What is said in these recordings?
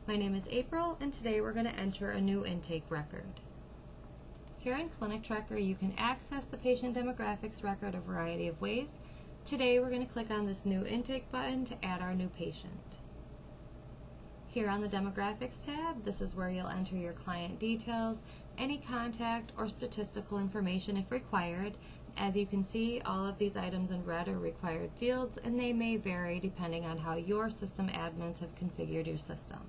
My name is April, and today we're going to enter a new intake record. Here in ClinicTracker, you can access the patient demographics record a variety of ways. Today we're going to click on this new intake button to add our new patient. Here on the demographics tab, this is where you'll enter your client details, any contact or statistical information if required. As you can see, all of these items in red are required fields, and they may vary depending on how your system admins have configured your system.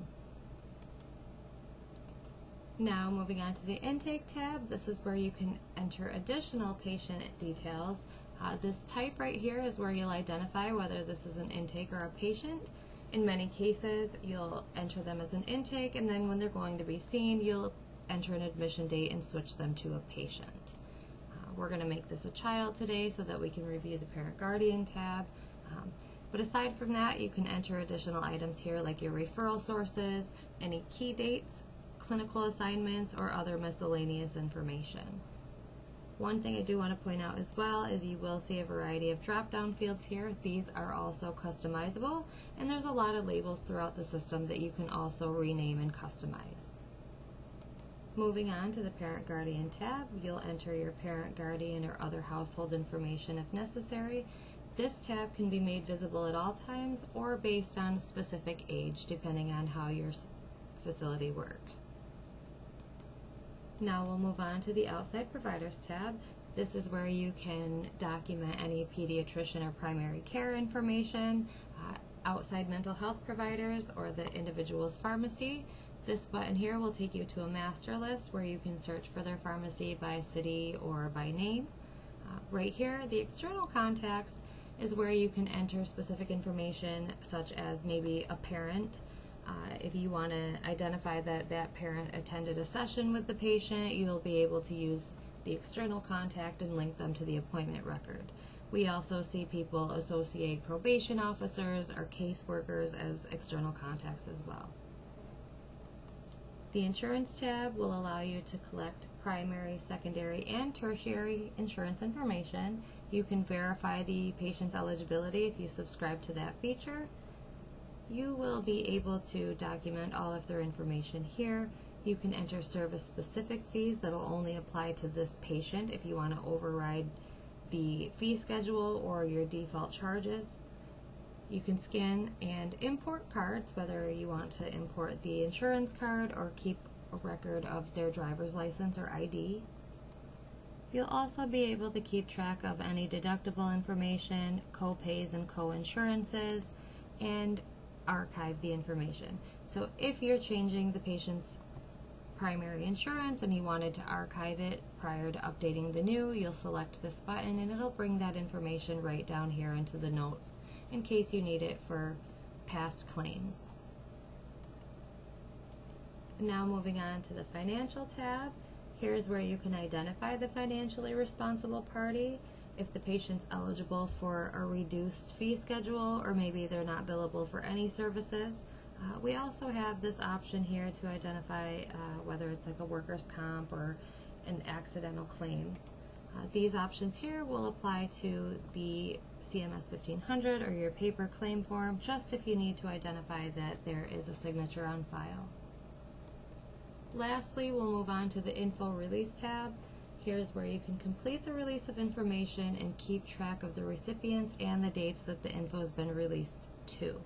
Now moving on to the intake tab, this is where you can enter additional patient details. This type right here is where you'll identify whether this is an intake or a patient. In many cases, you'll enter them as an intake, and then when they're going to be seen, you'll enter an admission date and switch them to a patient. We're going to make this a child today so that we can review the parent guardian tab. But aside from that, you can enter additional items here like your referral sources, any key dates, clinical assignments, or other miscellaneous information. One thing I do want to point out as well is you will see a variety of drop-down fields here. These are also customizable, and there's a lot of labels throughout the system that you can also rename and customize. Moving on to the Parent Guardian tab, you'll enter your parent, guardian, or other household information if necessary. This tab can be made visible at all times or based on specific age, depending on how your facility works. Now we'll move on to the Outside Providers tab. This is where you can document any pediatrician or primary care information, outside mental health providers, or the individual's pharmacy. This button here will take you to a master list where you can search for their pharmacy by city or by name. Right here, the external contacts is where you can enter specific information such as maybe a parent. If you want to identify that that parent attended a session with the patient, you will be able to use the external contact and link them to the appointment record. We also see people associate probation officers or caseworkers as external contacts as well. The Insurance tab will allow you to collect primary, secondary, and tertiary insurance information. You can verify the patient's eligibility if you subscribe to that feature. You will be able to document all of their information here. You can enter service-specific fees that will only apply to this patient if you want to override the fee schedule or your default charges. You can scan and import cards, whether you want to import the insurance card or keep a record of their driver's license or ID. You'll also be able to keep track of any deductible information, co-pays and co-insurances, and archive the information. So if you're changing the patient's primary insurance and you wanted to archive it prior to updating the new, you'll select this button and it'll bring that information right down here into the notes in case you need it for past claims. Now moving on to the Financial tab, here's where you can identify the financially responsible party, if the patient's eligible for a reduced fee schedule or maybe they're not billable for any services. We also have this option here to identify whether it's like a workers' comp or an accidental claim. These options here will apply to the CMS 1500 or your paper claim form, just if you need to identify that there is a signature on file. Lastly, we'll move on to the Info Release tab. Here's where you can complete the release of information and keep track of the recipients and the dates that the info has been released to.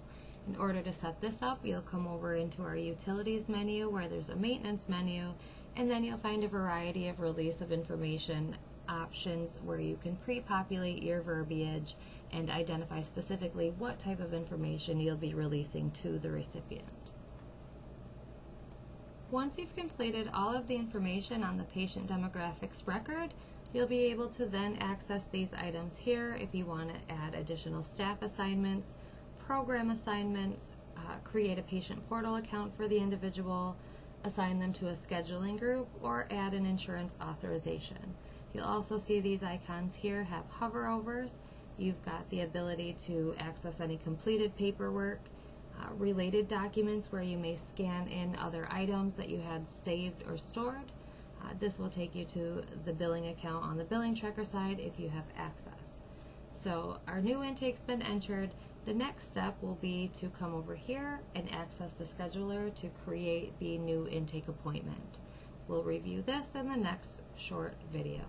In order to set this up, you'll come over into our Utilities menu where there's a Maintenance menu, and then you'll find a variety of release of information options where you can pre-populate your verbiage and identify specifically what type of information you'll be releasing to the recipient. Once you've completed all of the information on the patient demographics record, you'll be able to then access these items here if you want to add additional staff assignments, program assignments, create a patient portal account for the individual, assign them to a scheduling group, or add an insurance authorization. You'll also see these icons here have hover-overs. You've got the ability to access any completed paperwork, related documents where you may scan in other items that you had saved or stored. This will take you to the billing account on the billing tracker side if you have access. So our new intake's been entered. The next step will be to come over here and access the scheduler to create the new intake appointment. We'll review this in the next short video.